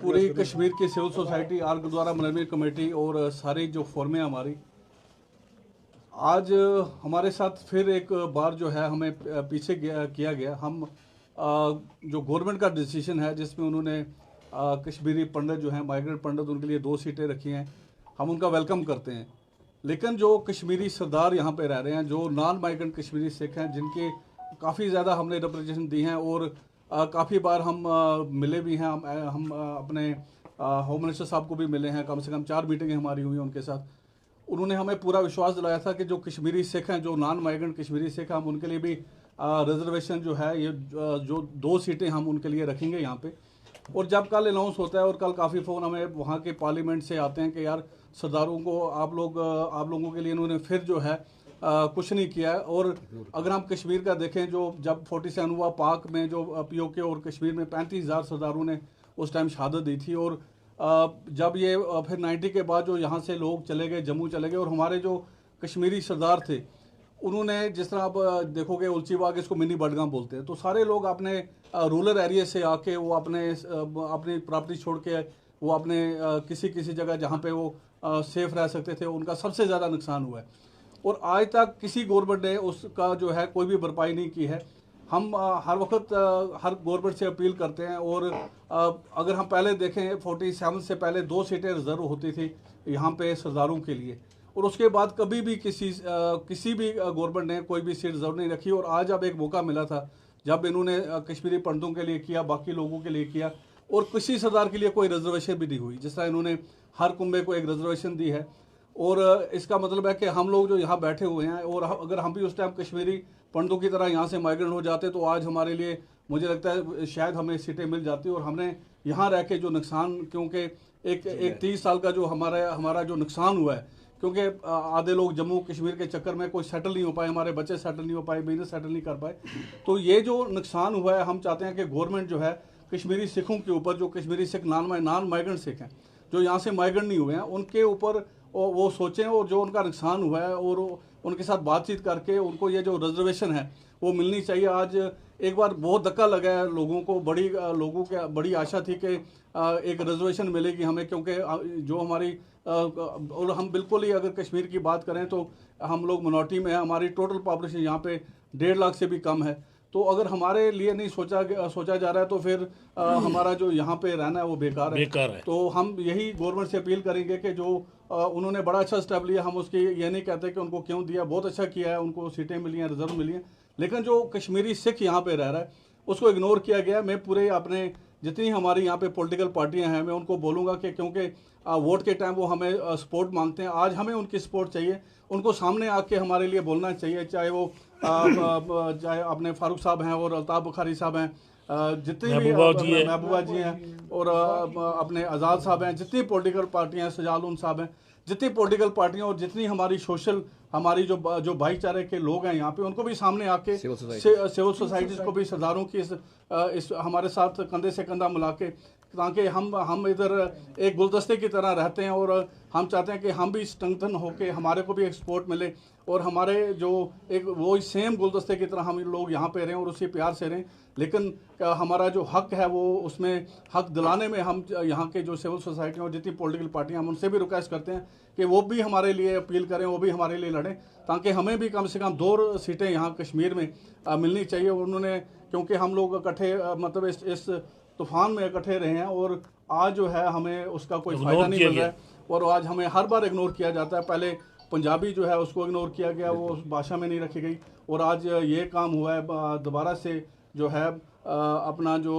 पूरी कश्मीर की civil society आर गुरुद्वारा मनवी कमेटी और सारी जो फोरम है हमारी, आज हमारे साथ फिर एक बार जो है हमें पीछे किया गया। हम जो गवर्नमेंट का डिसीजन है जिसमें उन्होंने कश्मीरी पंडित जो हैं, माइग्रेंट पंडित, उनके लिए 2 सीटें रखी हैं, हम उनका वेलकम करते हैं। लेकिन जो कश्मीरी सरदार यहाँ पे रह रहे हैं, जो नॉन माइग्रेंट कश्मीरी सिख हैं, जिनके काफ़ी ज़्यादा हमने रिप्रेजेंटेशन दी हैं और काफ़ी बार हम मिले भी हैं। हम अपने होम मिनिस्टर साहब को भी मिले हैं, कम से कम 4 मीटिंगें हमारी हुई हैं उनके साथ। उन्होंने हमें पूरा विश्वास दिलाया था कि जो कश्मीरी सिख हैं, जो नॉन माइग्रेंट कश्मीरी सिख हैं, हम उनके लिए भी रिजर्वेशन जो है, ये जो 2 सीटें हम उनके लिए रखेंगे यहाँ पे। और जब कल अनाउंस होता है और कल काफ़ी फ़ोन हमें वहाँ के पार्लियामेंट से आते हैं कि यार सरदारों को आप लोगों के लिए इन्होंने फिर जो है कुछ नहीं किया है। और अगर हम कश्मीर का देखें, जो जब 47 हुआ, पाक में जो POK और कश्मीर में 35,000 सरदारों ने उस टाइम शहादत दी थी। और जब ये फिर 90 के बाद जो यहाँ से लोग चले गए, जम्मू चले गए, और हमारे जो कश्मीरी सरदार थे उन्होंने, जिस तरह आप देखोगे उलची बाग, इसको मिनी बडगाम बोलते हैं, तो सारे लोग अपने रूरल एरिया से आके वो अपनी प्रॉपर्टी छोड़ के वो अपने किसी जगह जहाँ पे वो सेफ रह सकते थे, उनका सबसे ज़्यादा नुकसान हुआ है। और आज तक किसी गवर्नमेंट ने उसका जो है कोई भी भरपाई नहीं की है। हम हर वक्त हर गवर्नमेंट से अपील करते हैं। और अगर हम पहले देखें, 47 से पहले 2 सीटें रिजर्व होती थी यहाँ पे सरदारों के लिए, और उसके बाद कभी भी किसी भी गवर्नमेंट ने कोई भी सीट रिजर्व नहीं रखी। और आज अब एक मौका मिला था जब इन्होंने कश्मीरी पंडितों के लिए किया, बाकी लोगों के लिए किया, और किसी सरदार के लिए कोई रिजर्वेशन भी नहीं हुई। जिस तरह इन्होंने हर कुंबे को एक रिजर्वेशन दी है। और इसका मतलब है कि हम लोग जो यहाँ बैठे हुए हैं, और अगर हम भी उस टाइम कश्मीरी पंडितों की तरह यहाँ से माइग्रेंट हो जाते तो आज हमारे लिए, मुझे लगता है शायद हमें सीटें मिल जाती। और हमने यहाँ रह के जो नुकसान, क्योंकि एक 30 साल का जो हमारा जो नुकसान हुआ है, क्योंकि आधे लोग जम्मू कश्मीर के चक्कर में कोई सेटल नहीं हो पाए, हमारे बच्चे सेटल नहीं हो पाए, बिजनेस सेटल नहीं कर पाए, तो ये जो नुकसान हुआ है, हम चाहते हैं कि गवर्नमेंट जो है कश्मीरी सिखों के ऊपर, जो कश्मीरी सिख नॉन माइग्रेंट सिख हैं, जो यहाँ से माइग्रेंट नहीं हुए हैं, उनके ऊपर वो सोचें, और जो उनका नुकसान हुआ है और उनके साथ बातचीत करके उनको ये जो रिजर्वेशन है वो मिलनी चाहिए। आज एक बार बहुत धक्का लगा है लोगों को, बड़ी आशा थी कि एक रिजर्वेशन मिलेगी हमें, क्योंकि जो हमारी और हम बिल्कुल ही अगर कश्मीर की बात करें तो हम लोग मिनॉरिटी में हैं। हमारी टोटल पॉपुलेशन यहाँ पे 1.5 लाख से भी कम है। तो अगर हमारे लिए नहीं सोचा जा रहा है तो फिर हमारा जो यहाँ पे रहना है वो बेकार है। तो हम यही गवर्नमेंट से अपील करेंगे कि जो उन्होंने बड़ा अच्छा स्टेप लिया, हम उसकी ये नहीं कहते कि उनको क्यों दिया, बहुत अच्छा किया है, उनको सीटें मिली हैं, रिजर्व मिली हैं। लेकिन जो कश्मीरी सिख यहाँ पे रह रहा है उसको इग्नोर किया गया। मैं पूरे अपने जितनी हमारी यहाँ पे पॉलिटिकल पार्टियां हैं, मैं उनको बोलूँगा कि क्योंकि वोट के टाइम वो हमें सपोर्ट मांगते हैं, आज हमें उनकी सपोर्ट चाहिए। उनको सामने आके हमारे लिए बोलना चाहिए, चाहे वो चाहे अपने फारूक साहब हैं और अल्ताफ बुखारी साहब हैं, जितने भी महबूबा जी हैं, और अपने आज़ाद साहब हैं, जितनी पॉलिटिकल पार्टियां हैं, सजालून साहब हैं, जितनी पॉलिटिकल पार्टियां और जितनी हमारी जो भाईचारे के लोग हैं यहाँ पे, उनको भी सामने आके सिविल सोसाइटीज़ को भी सरदारों की इस हमारे साथ कंधे से कंधा मिला के, ताकि हम इधर एक गुलदस्ते की तरह रहते हैं। और हम चाहते हैं कि हम भी स्ट्रेंथन होके हमारे को भी एक सपोर्ट मिले, और हमारे जो एक वो सेम गुलदस्ते की तरह हम लोग यहाँ पे रहें और उसी प्यार से रहें। लेकिन हमारा जो हक है वो उसमें हक दिलाने में हम यहाँ के जो सिविल सोसाइटी और जितनी पॉलिटिकल पार्टियाँ, हम उनसे भी रिक्वेस्ट करते हैं कि वो भी हमारे लिए अपील करें, वो भी हमारे लिए लड़ें, ताकि हमें भी कम से कम 2 सीटें यहाँ कश्मीर में मिलनी चाहिए। उन्होंने, क्योंकि हम लोग इकट्ठे मतलब इस तूफान में इकट्ठे रहे हैं, और आज जो है हमें उसका कोई फायदा नहीं मिल रहा है। और आज हमें हर बार इग्नोर किया जाता है। पहले पंजाबी जो है उसको इग्नोर किया गया, वो उस भाषा में नहीं रखी गई, और आज ये काम हुआ है दोबारा से जो है अपना जो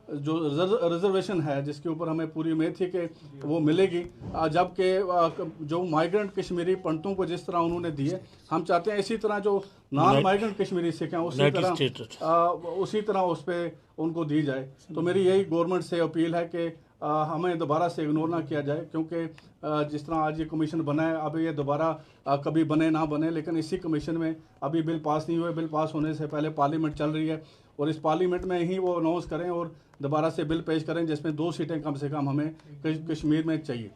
रिजर्वेशन है, जिसके ऊपर हमें पूरी उम्मीद थी कि वो मिलेगी, जबकि जो माइग्रेंट कश्मीरी पंडितों को जिस तरह उन्होंने दिए, हम चाहते हैं इसी तरह जो नॉन माइग्रेंट कश्मीरी सिख हैं उसी तरह उस पर उनको दी जाए। तो मेरी यही गवर्नमेंट से अपील है कि हमें दोबारा से इग्नोर ना किया जाए, क्योंकि जिस तरह आज ये कमीशन बना है, अब ये दोबारा कभी बने ना बने, लेकिन इसी कमीशन में अभी बिल पास नहीं हुए। बिल पास होने से पहले पार्लियामेंट चल रही है, और इस पार्लियामेंट में ही वो अनाउंस करें और दोबारा से बिल पेश करें जिसमें 2 सीटें कम से कम हमें कश्मीर में चाहिए।